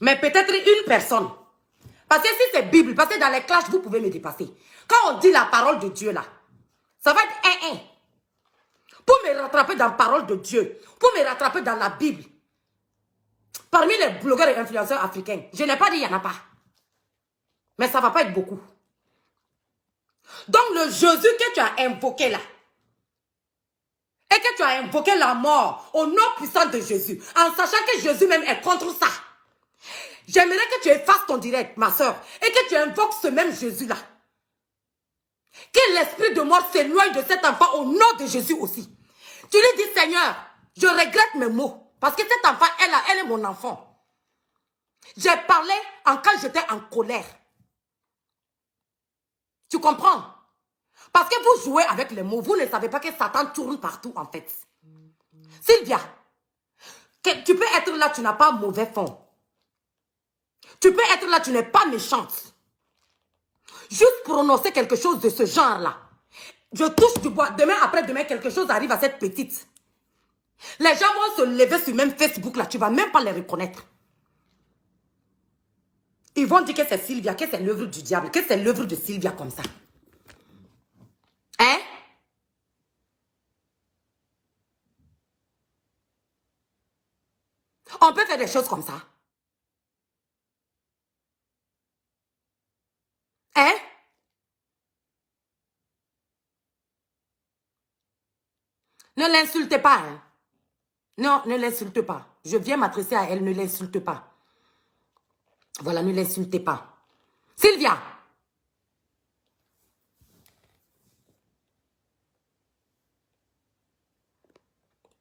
Mais peut-être une personne. Parce que si c'est Bible, parce que dans les clashs, vous pouvez me dépasser. Quand on dit la parole de Dieu là, ça va être un. Pour me rattraper dans la parole de Dieu, pour me rattraper dans la Bible, parmi les blogueurs et influenceurs africains, je n'ai pas dit qu'il n'y en a pas. Mais ça ne va pas être beaucoup. Donc le Jésus que tu as invoqué là, et que tu as invoqué la mort au nom puissant de Jésus, en sachant que Jésus même est contre ça, j'aimerais que tu effaces ton direct, ma soeur, et que tu invoques ce même Jésus-là. Que l'esprit de mort s'éloigne de cet enfant au nom de Jésus aussi. Tu lui dis, Seigneur, je regrette mes mots, parce que cet enfant, elle est mon enfant. J'ai parlé quand j'étais en colère. Tu comprends? Parce que vous jouez avec les mots, vous ne savez pas que Satan tourne partout en fait. Sylvia, tu peux être là, tu n'as pas mauvais fond. Tu peux être là, tu n'es pas méchante. Juste prononcer quelque chose de ce genre-là. Je touche du bois, demain après-demain, quelque chose arrive à cette petite. Les gens vont se lever sur même Facebook là, tu ne vas même pas les reconnaître. Ils vont dire que c'est Sylvia, que c'est l'œuvre du diable, que c'est l'œuvre de Sylvia comme ça. Hein? On peut faire des choses comme ça. Hein? Ne l'insultez pas. Hein? Non, ne l'insulte pas. Je viens m'adresser à elle, ne l'insulte pas. Voilà, ne l'insultez pas. Sylvia.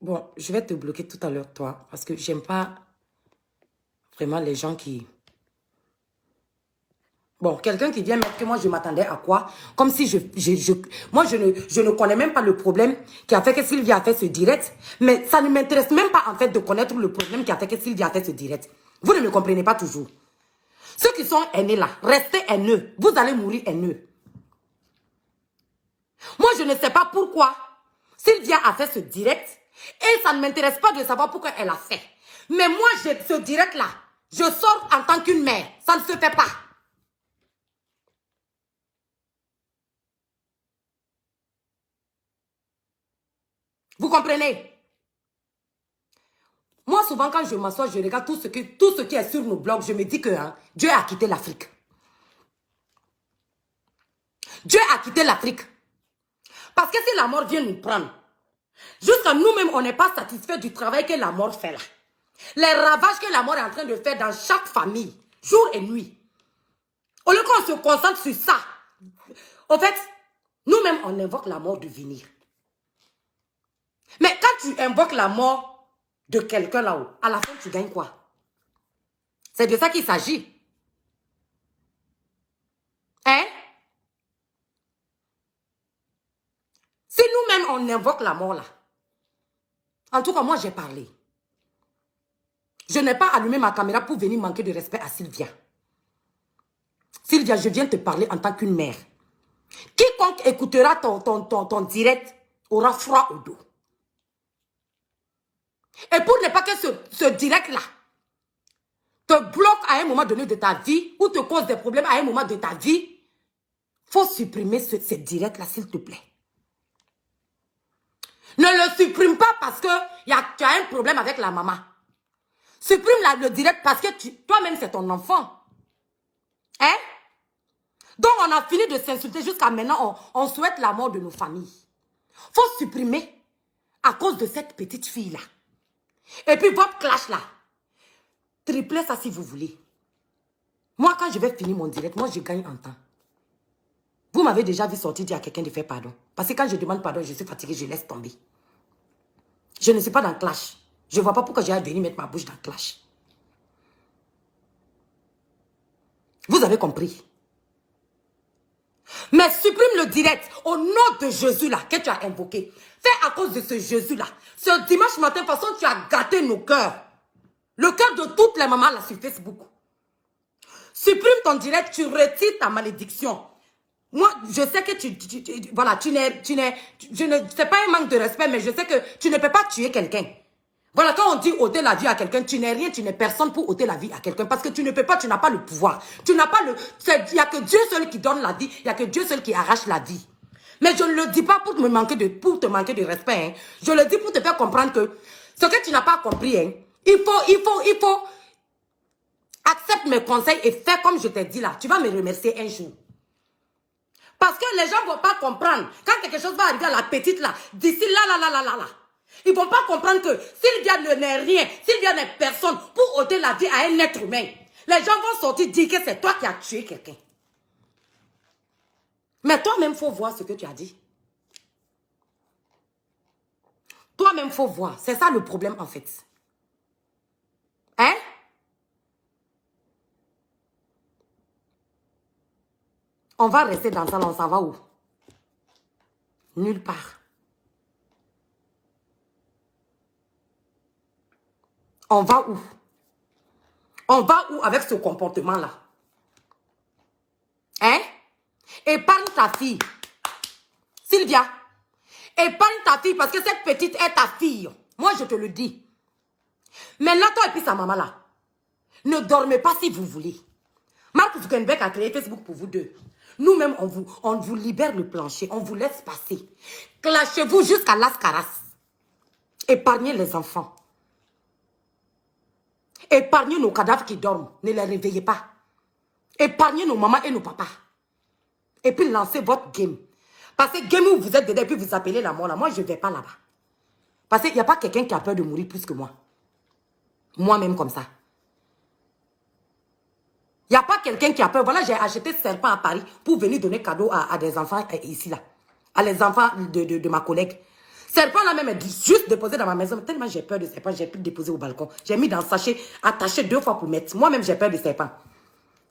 Bon, je vais te bloquer tout à l'heure, toi, parce que j'aime pas vraiment les gens qui... Bon, quelqu'un qui vient mettre que moi, je m'attendais à quoi? Comme si moi, je ne connais même pas le problème qui a fait que Sylvia a fait ce direct. Mais ça ne m'intéresse même pas, en fait, de connaître le problème qui a fait que Sylvia a fait ce direct. Vous ne me comprenez pas toujours. Ceux qui sont haineux là, restez haineux. Vous allez mourir haineux. Moi, je ne sais pas pourquoi Sylvia a fait ce direct. Et ça ne m'intéresse pas de savoir pourquoi elle a fait. Mais moi, ce direct là, je sors en tant qu'une mère. Ça ne se fait pas. Vous comprenez? Moi, souvent, quand je m'assois, je regarde tout ce qui est sur nos blogs, je me dis que Dieu a quitté l'Afrique. Dieu a quitté l'Afrique. Parce que si la mort vient nous prendre, jusqu'à nous-mêmes, on n'est pas satisfait du travail que la mort fait là. Les ravages que la mort est en train de faire dans chaque famille, jour et nuit. Au lieu qu'on se concentre sur ça, en fait, nous-mêmes, on invoque la mort de venir. Mais quand tu invoques la mort de quelqu'un là-haut, à la fin, tu gagnes quoi? C'est de ça qu'il s'agit. Hein? Si nous-mêmes, on invoque la mort là, en tout cas, moi, j'ai parlé. Je n'ai pas allumé ma caméra pour venir manquer de respect à Sylvia. Sylvia, je viens te parler en tant qu'une mère. Quiconque écoutera ton direct aura froid au dos. Et pour ne pas que ce direct-là te bloque à un moment donné de ta vie ou te cause des problèmes à un moment de ta vie, il faut supprimer ce direct-là, s'il te plaît. Ne le supprime pas parce que tu as un problème avec la maman. Supprime le direct parce que toi-même, c'est ton enfant. Hein? Donc, on a fini de s'insulter jusqu'à maintenant. On souhaite la mort de nos familles. Il faut supprimer à cause de cette petite fille-là. Et puis, votre clash là, triplez ça si vous voulez. Moi, quand je vais finir mon direct, moi, je gagne en temps. Vous m'avez déjà vu sortir dire à quelqu'un de faire pardon. Parce que quand je demande pardon, je suis fatiguée, je laisse tomber. Je ne suis pas dans le clash. Je ne vois pas pourquoi j'ai à venir mettre ma bouche dans le clash. Vous avez compris? Mais supprime le direct au nom de Jésus là que tu as invoqué. Fais à cause de ce Jésus là. Ce dimanche matin, de toute façon, tu as gâté nos cœurs. Le cœur de toutes les mamans là sur Facebook. Supprime ton direct, tu retires ta malédiction. Moi, je sais que voilà, c'est pas un manque de respect, mais je sais que tu ne peux pas tuer quelqu'un. Voilà, quand on dit ôter la vie à quelqu'un, tu n'es rien, tu n'es personne pour ôter la vie à quelqu'un. Parce que tu ne peux pas, tu n'as pas le pouvoir. Tu n'as pas le... Il n'y a que Dieu seul qui donne la vie. Il n'y a que Dieu seul qui arrache la vie. Mais je ne le dis pas pour te manquer de respect. Hein. Je le dis pour te faire comprendre que ce que tu n'as pas compris, hein, il faut accepter mes conseils et faire comme je t'ai dit là. Tu vas me remercier un jour. Parce que les gens ne vont pas comprendre. Quand quelque chose va arriver à la petite là, d'ici là. Ils ne vont pas comprendre que Sylvia n'est rien, Sylvia n'est personne pour ôter la vie à un être humain. Les gens vont sortir dire que c'est toi qui as tué quelqu'un. Mais toi-même, il faut voir ce que tu as dit. Toi-même, il faut voir. C'est ça le problème, en fait. Hein? On va rester dans ça, on s'en va où? Nulle part. On va où? On va où avec ce comportement-là? Hein? Épargne ta fille. Sylvia, épargne ta fille parce que cette petite est ta fille. Moi, je te le dis. Maintenant, toi et puis sa maman là, ne dormez pas si vous voulez. Mark Zuckerberg a créé Facebook pour vous deux. Nous-mêmes, on vous libère le plancher. On vous laisse passer. Clashez-vous jusqu'à Las Caras. Épargnez les enfants. Épargnez nos cadavres qui dorment. Ne les réveillez pas. Épargnez nos mamans et nos papas. Et puis lancez votre game. Parce que game où vous êtes dedans et puis vous appelez la mort là. Moi, je ne vais pas là-bas. Parce qu'il n'y a pas quelqu'un qui a peur de mourir plus que moi. Moi-même comme ça. Il n'y a pas quelqu'un qui a peur. Voilà, j'ai acheté ce serpent à Paris pour venir donner cadeau à des enfants ici là. À les enfants de ma collègue. Serpent là même est juste déposé dans ma maison. Tellement j'ai peur de serpent, j'ai pu le déposer au balcon. J'ai mis dans le sachet, attaché 2 fois pour mettre. Moi-même j'ai peur de serpent.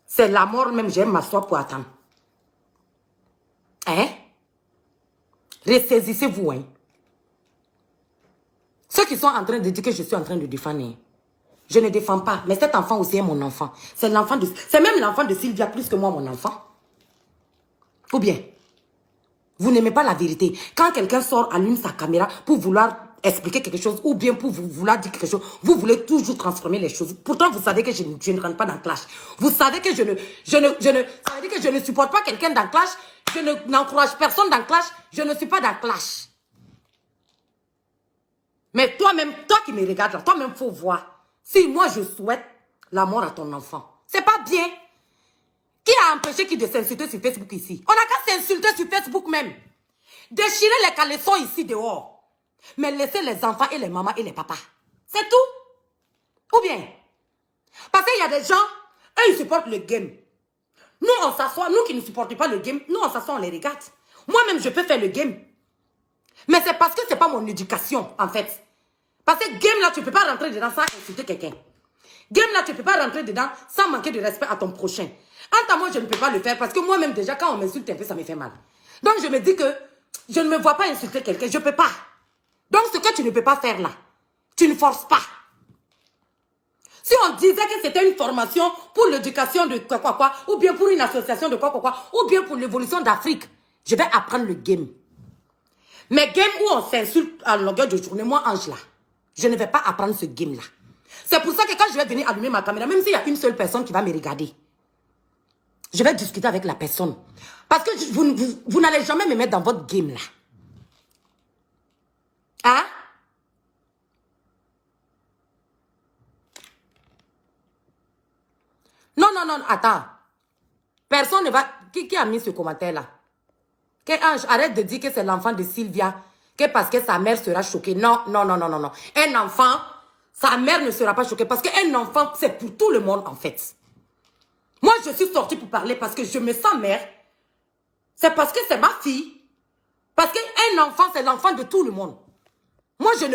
C'est la mort même, j'aime m'asseoir pour attendre. Hein? Ressaisissez-vous, hein? Ceux qui sont en train de dire que je suis en train de défendre, hein? Je ne défends pas, mais cet enfant aussi est mon enfant. C'est même l'enfant de Sylvia plus que moi, mon enfant. Ou bien, vous n'aimez pas la vérité. Quand quelqu'un sort, allume sa caméra pour vouloir expliquer quelque chose, ou bien pour vouloir dire quelque chose, vous voulez toujours transformer les choses. Pourtant, vous savez que je ne rentre pas dans le clash. Vous savez que ça veut dire que je ne supporte pas quelqu'un dans le clash. Je n'encourage personne dans le clash. Je ne suis pas dans le clash. Mais toi-même, toi qui me regardes là, toi-même, il faut voir. Si moi, je souhaite la mort à ton enfant, c'est pas bien. Qui a empêché qui de s'insulter sur Facebook ici? On n'a qu'à s'insulter sur Facebook même. Déchirer les caleçons ici dehors. Mais laisser les enfants et les mamans et les papas. C'est tout. Ou bien? Parce qu'il y a des gens, eux, ils supportent le game. Nous, on s'assoit, nous qui ne supportons pas le game, nous, on s'assoit, on les regarde. Moi-même, je peux faire le game. Mais c'est parce que c'est pas mon éducation, en fait. Parce que game là, tu ne peux pas rentrer dedans sans insulter quelqu'un. Game là, tu ne peux pas rentrer dedans sans manquer de respect à ton prochain. En moi, je ne peux pas le faire parce que moi-même, déjà, quand on m'insulte un peu, ça me fait mal. Donc, je me dis que je ne me vois pas insulter quelqu'un. Je ne peux pas. Donc, ce que tu ne peux pas faire là, tu ne forces pas. Si on disait que c'était une formation pour l'éducation de quoi, ou bien pour une association de quoi, ou bien pour l'évolution d'Afrique, je vais apprendre le game. Mais game où on s'insulte à longueur de journée, moi, Ange là, je ne vais pas apprendre ce game-là. C'est pour ça que quand je vais venir allumer ma caméra, même s'il y a une seule personne qui va me regarder, je vais discuter avec la personne. Parce que vous n'allez jamais me mettre dans votre game-là. Hein? Non, attends. Personne ne va... Qui a mis ce commentaire-là? Que Ange, arrête de dire que c'est l'enfant de Sylvia, que parce que sa mère sera choquée. Non. Un enfant, sa mère ne sera pas choquée parce qu'un enfant, c'est pour tout le monde en fait. Moi, je suis sortie pour parler parce que je me sens mère. C'est parce que c'est ma fille. Parce qu'un enfant, c'est l'enfant de tout le monde. Moi, je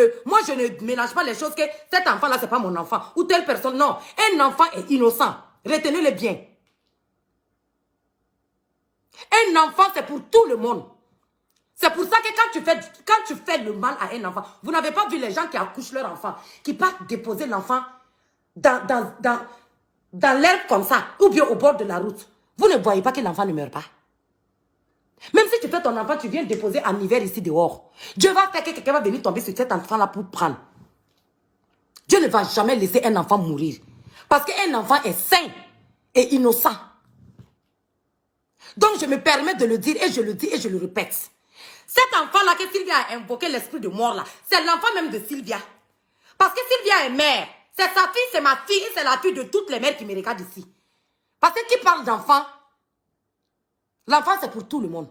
ne mélange pas les choses que cet enfant-là, c'est pas mon enfant. Ou telle personne, non. Un enfant est innocent. Retenez-le bien. Un enfant, c'est pour tout le monde. C'est pour ça que quand tu fais le mal à un enfant, vous n'avez pas vu les gens qui accouchent leur enfant, qui partent déposer l'enfant dans l'herbe comme ça, ou bien au bord de la route. Vous ne voyez pas que l'enfant ne meurt pas. Même si tu fais ton enfant, tu viens déposer en hiver ici dehors. Dieu va faire que quelqu'un va venir tomber sur cet enfant-là pour prendre. Dieu ne va jamais laisser un enfant mourir. Parce qu'un enfant est sain et innocent. Donc je me permets de le dire et je le dis et je le répète. Cet enfant-là que Sylvia a invoqué l'esprit de mort là, c'est l'enfant même de Sylvia. Parce que Sylvia est mère. C'est sa fille, c'est ma fille et c'est la fille de toutes les mères qui me regardent ici. Parce que qui parle d'enfant, l'enfant c'est pour tout le monde.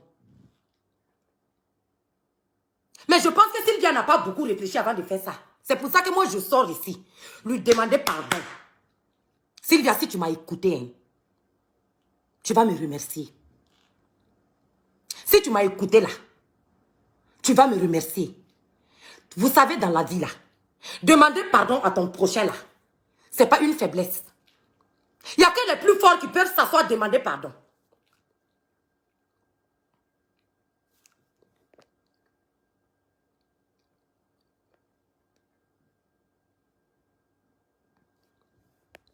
Mais je pense que Sylvia n'a pas beaucoup réfléchi avant de faire ça. C'est pour ça que moi je sors ici, lui demander pardon. Sylvia, si tu m'as écouté, hein, tu vas me remercier. Si tu m'as écouté là, tu vas me remercier. Vous savez, dans la vie là, demander pardon à ton prochain là, c'est pas une faiblesse. Il n'y a que les plus forts qui peuvent s'asseoir et demander pardon.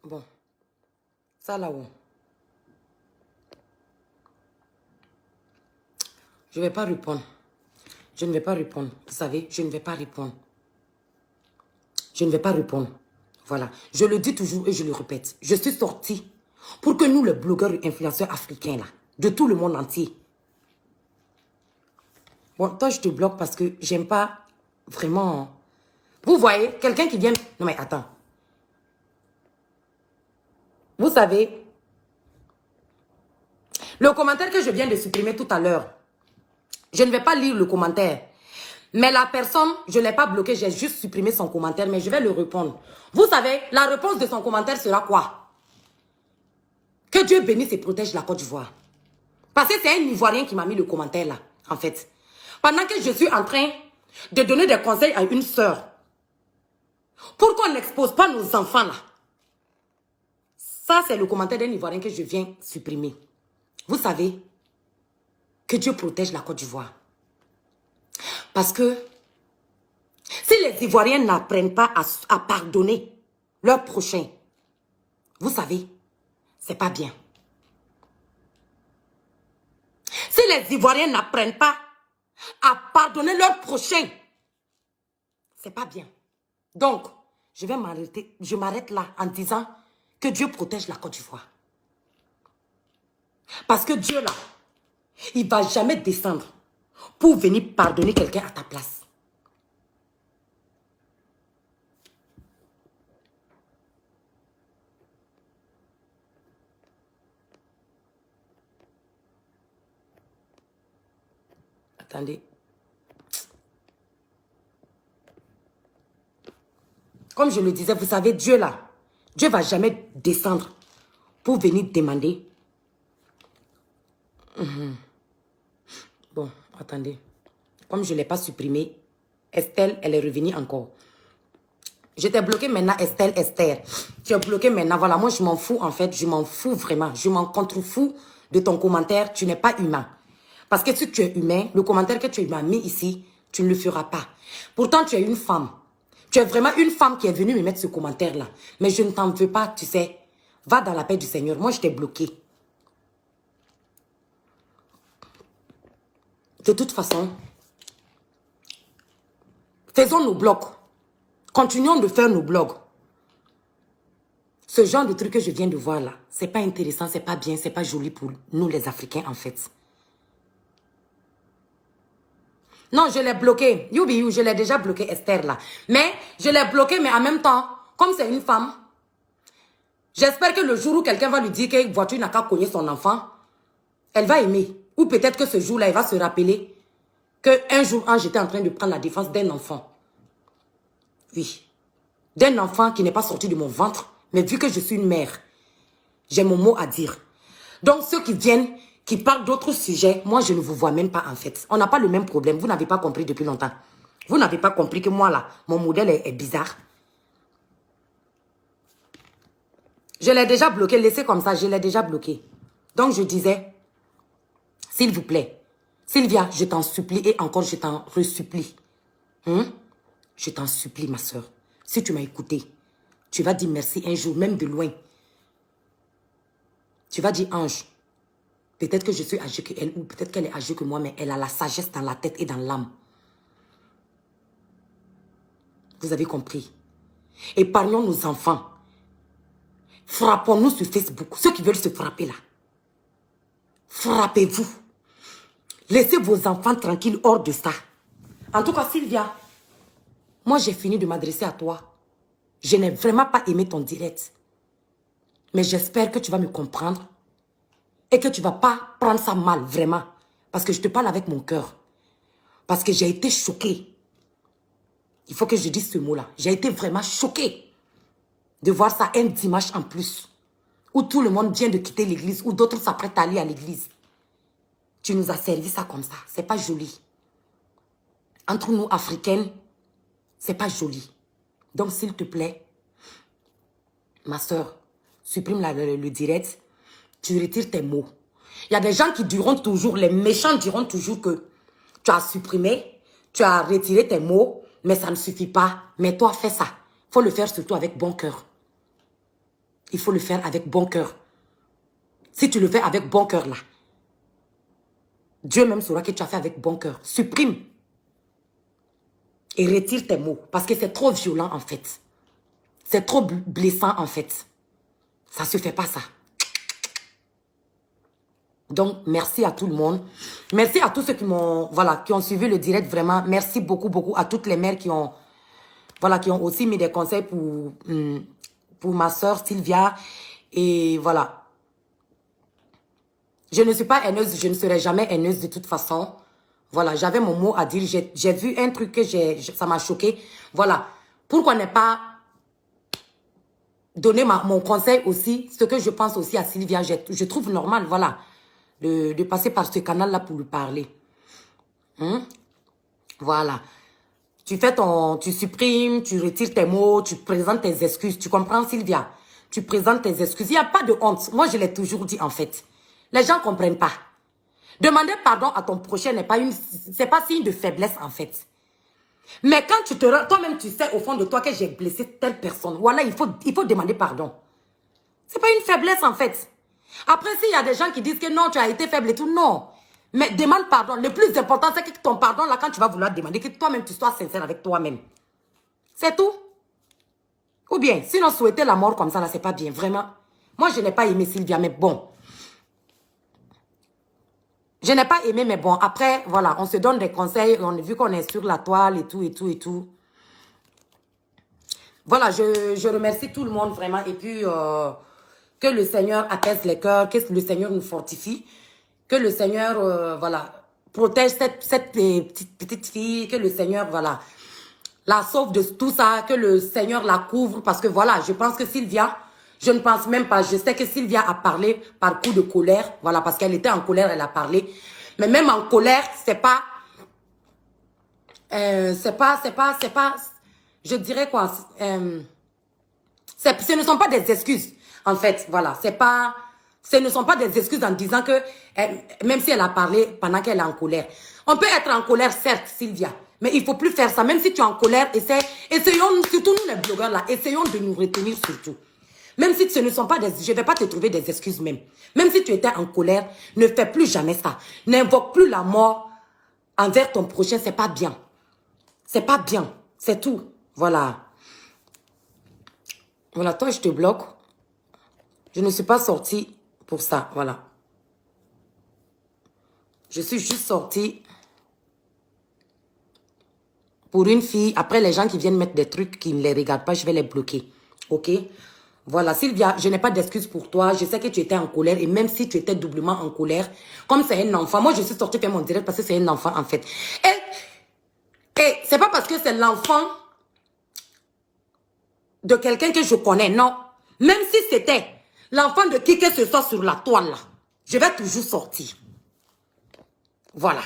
Bon, ça là-haut. Je ne vais pas répondre. Je ne vais pas répondre. Vous savez, je ne vais pas répondre. Je ne vais pas répondre. Voilà. Je le dis toujours et je le répète. Je suis sortie pour que nous, les blogueurs et influenceurs africains, là, de tout le monde entier. Bon, toi, je te bloque parce que j'aime pas vraiment... Vous voyez, quelqu'un qui vient... Non, mais attends. Vous savez, le commentaire que je viens de supprimer tout à l'heure, je ne vais pas lire le commentaire. Mais la personne, je ne l'ai pas bloqué, j'ai juste supprimé son commentaire, mais je vais le répondre. Vous savez, la réponse de son commentaire sera quoi? Que Dieu bénisse et protège la Côte d'Ivoire. Parce que c'est un Ivoirien qui m'a mis le commentaire là, en fait. Pendant que je suis en train de donner des conseils à une sœur, pour qu'on n'expose pas nos enfants là. Ça, c'est le commentaire d'un Ivoirien que je viens supprimer. Vous savez, que Dieu protège la Côte d'Ivoire. Parce que si les Ivoiriens n'apprennent pas à pardonner leurs prochains, vous savez, c'est pas bien. Si les Ivoiriens n'apprennent pas à pardonner leurs prochains, c'est pas bien. Donc, je vais m'arrêter, je m'arrête là en disant que Dieu protège la Côte d'Ivoire. Parce que Dieu là, il ne va jamais descendre pour venir pardonner quelqu'un à ta place. Attendez. Comme je le disais, vous savez, Dieu là, Dieu ne va jamais descendre pour venir demander. Bon, attendez. Comme je ne l'ai pas supprimé, Estelle, elle est revenue encore. Je t'ai bloqué maintenant, Esther. Tu es bloqué maintenant. Voilà, moi, je m'en fous, en fait. Je m'en fous vraiment. Je m'en contrefous de ton commentaire. Tu n'es pas humain. Parce que si tu es humain, le commentaire que tu m'as mis ici, tu ne le feras pas. Pourtant, tu es une femme. Tu es vraiment une femme qui est venue me mettre ce commentaire-là. Mais je ne t'en veux pas, tu sais. Va dans la paix du Seigneur. Moi, je t'ai bloqué. De toute façon, faisons nos blogs. Continuons de faire nos blogs. Ce genre de truc que je viens de voir là, c'est pas intéressant, c'est pas bien, c'est pas joli pour nous les Africains en fait. Non, je l'ai bloqué. Youbi, je l'ai déjà bloqué Esther là. Mais je l'ai bloqué, mais en même temps, comme c'est une femme, j'espère que le jour où quelqu'un va lui dire que voiture n'a qu'à cogner son enfant, elle va aimer. Ou peut-être que ce jour-là, elle va se rappeler qu'un jour, j'étais en train de prendre la défense d'un enfant. Oui. D'un enfant qui n'est pas sorti de mon ventre, mais vu que je suis une mère, j'ai mon mot à dire. Donc ceux qui viennent, qui parlent d'autres sujets, moi je ne vous vois même pas en fait. On n'a pas le même problème, vous n'avez pas compris depuis longtemps. Vous n'avez pas compris que moi là, mon modèle est bizarre. Je l'ai déjà bloqué, laissez comme ça, je l'ai déjà bloqué. Donc je disais, s'il vous plaît, Sylvia, je t'en supplie et encore je t'en resupplie. Je t'en supplie ma soeur. Si tu m'as écouté, tu vas dire merci un jour, même de loin. Tu vas dire, Ange, peut-être que je suis âgée qu'elle, ou peut-être qu'elle est âgée que moi, mais elle a la sagesse dans la tête et dans l'âme. Vous avez compris. Épargnons nos enfants. Frappons-nous sur Facebook. Ceux qui veulent se frapper là. Frappez-vous. Laissez vos enfants tranquilles hors de ça. En tout cas, Sylvia, moi j'ai fini de m'adresser à toi. Je n'ai vraiment pas aimé ton direct. Mais j'espère que tu vas me comprendre. Et que tu ne vas pas prendre ça mal, vraiment. Parce que je te parle avec mon cœur. Parce que j'ai été choquée. Il faut que je dise ce mot-là. J'ai été vraiment choquée de voir ça un dimanche en plus. Où tout le monde vient de quitter l'église. Où d'autres s'apprêtent à aller à l'église. Tu nous as servi ça comme ça. C'est pas joli. Entre nous, Africaines, c'est pas joli. Donc, s'il te plaît, ma soeur, supprime le direct. Tu retires tes mots. Il y a des gens qui diront toujours, les méchants diront toujours que tu as supprimé, tu as retiré tes mots, mais ça ne suffit pas. Mais toi, fais ça. Il faut le faire surtout avec bon cœur. Il faut le faire avec bon cœur. Si tu le fais avec bon cœur là, Dieu même saura que tu as fait avec bon cœur. Supprime. Et retire tes mots. Parce que c'est trop violent en fait. C'est trop blessant en fait. Ça ne se fait pas ça. Donc, merci à tout le monde. Merci à tous ceux qui m'ont, voilà, qui ont suivi le direct, vraiment. Merci beaucoup, beaucoup à toutes les mères qui ont, voilà, qui ont aussi mis des conseils pour ma soeur Sylvia. Et voilà. Je ne suis pas haineuse, je ne serai jamais haineuse de toute façon. Voilà, j'avais mon mot à dire. J'ai vu un truc que ça m'a choqué. Voilà. Pourquoi ne pas donner mon conseil aussi, ce que je pense aussi à Sylvia, je trouve normal, voilà. De passer par ce canal-là pour lui parler. Voilà. Tu supprimes, tu retires tes mots, tu présentes tes excuses. Tu comprends, Sylvia? Tu présentes tes excuses. Il n'y a pas de honte. Moi, je l'ai toujours dit, en fait. Les gens ne comprennent pas. Demander pardon à ton prochain c'est pas signe de faiblesse, en fait. Mais quand tu te rends, toi-même, tu sais au fond de toi que j'ai blessé telle personne. Voilà, il faut demander pardon. C'est pas une faiblesse, en fait. Après, s'il y a des gens qui disent que non, tu as été faible et tout, non. Mais demande pardon. Le plus important, c'est que ton pardon, là, quand tu vas vouloir demander, que toi-même, tu sois sincère avec toi-même. C'est tout. Ou bien, sinon, souhaiter la mort comme ça, là, c'est pas bien, vraiment. Moi, je n'ai pas aimé Sylvia, mais bon. Je n'ai pas aimé, mais bon. Après, voilà, on se donne des conseils. On a vu qu'on est sur la toile et tout, et tout, et tout. Voilà, je remercie tout le monde, vraiment. Et puis, que le Seigneur apaise les cœurs, que le Seigneur nous fortifie, que le Seigneur, voilà, protège cette petite fille, que le Seigneur, voilà, la sauve de tout ça, que le Seigneur la couvre, parce que voilà, je pense que Sylvia, je ne pense même pas, je sais que Sylvia a parlé par coup de colère, voilà, parce qu'elle était en colère, elle a parlé, mais même en colère, c'est pas, je dirais quoi, ce ne sont pas des excuses. En fait, voilà, ce ne sont pas des excuses en disant que, même si elle a parlé pendant qu'elle est en colère. On peut être en colère, certes, Sylvia, mais il ne faut plus faire ça. Même si tu es en colère, essayons, surtout nous les blogueurs là, essayons de nous retenir surtout. Même si ce ne sont pas des, je ne vais pas te trouver des excuses même. Même si tu étais en colère, ne fais plus jamais ça. N'invoque plus la mort envers ton prochain, c'est pas bien. C'est pas bien, c'est tout. Voilà. Voilà, toi, je te bloque. Je ne suis pas sortie pour ça, voilà. Je suis juste sortie pour une fille. Après, les gens qui viennent mettre des trucs qui ne les regardent pas, je vais les bloquer. Ok? Voilà, Sylvia, je n'ai pas d'excuse pour toi. Je sais que tu étais en colère. Et même si tu étais doublement en colère, comme c'est un enfant, moi, je suis sortie faire mon direct parce que c'est un enfant, en fait. Et c'est pas parce que c'est l'enfant de quelqu'un que je connais, non. Même si c'était l'enfant de qui que ce soit sur la toile, là, je vais toujours sortir. Voilà.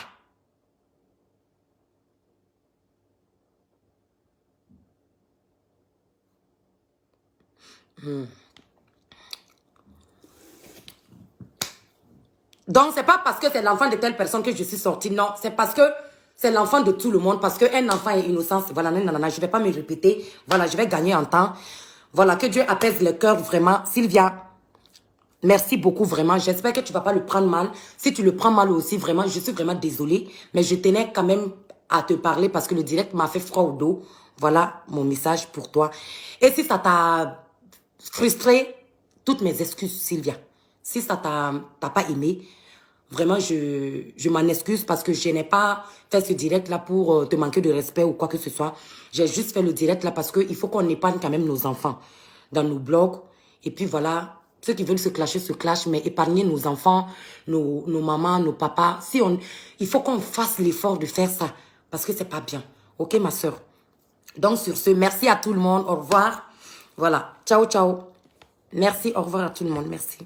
Donc, c'est pas parce que c'est l'enfant de telle personne que je suis sortie. Non, c'est parce que c'est l'enfant de tout le monde. Parce qu'un enfant est innocent. Voilà, nanana, je ne vais pas me répéter. Voilà, je vais gagner en temps. Voilà, que Dieu apaise le cœur, vraiment. Sylvia, merci beaucoup, vraiment. J'espère que tu ne vas pas le prendre mal. Si tu le prends mal aussi, vraiment, je suis vraiment désolée. Mais je tenais quand même à te parler parce que le direct m'a fait froid au dos. Voilà mon message pour toi. Et si ça t'a frustré, toutes mes excuses, Sylvia. Si ça t'a pas aimé, vraiment, je m'en excuse parce que je n'ai pas fait ce direct-là pour te manquer de respect ou quoi que ce soit. J'ai juste fait le direct là parce qu'il faut qu'on épargne quand même nos enfants dans nos blogs. Et puis voilà, ceux qui veulent se clashent, mais épargner nos enfants, nos mamans, nos papas. Il faut qu'on fasse l'effort de faire ça parce que c'est pas bien. Ok, ma soeur? Donc, sur ce, merci à tout le monde. Au revoir. Voilà. Ciao, ciao. Merci. Au revoir à tout le monde. Merci.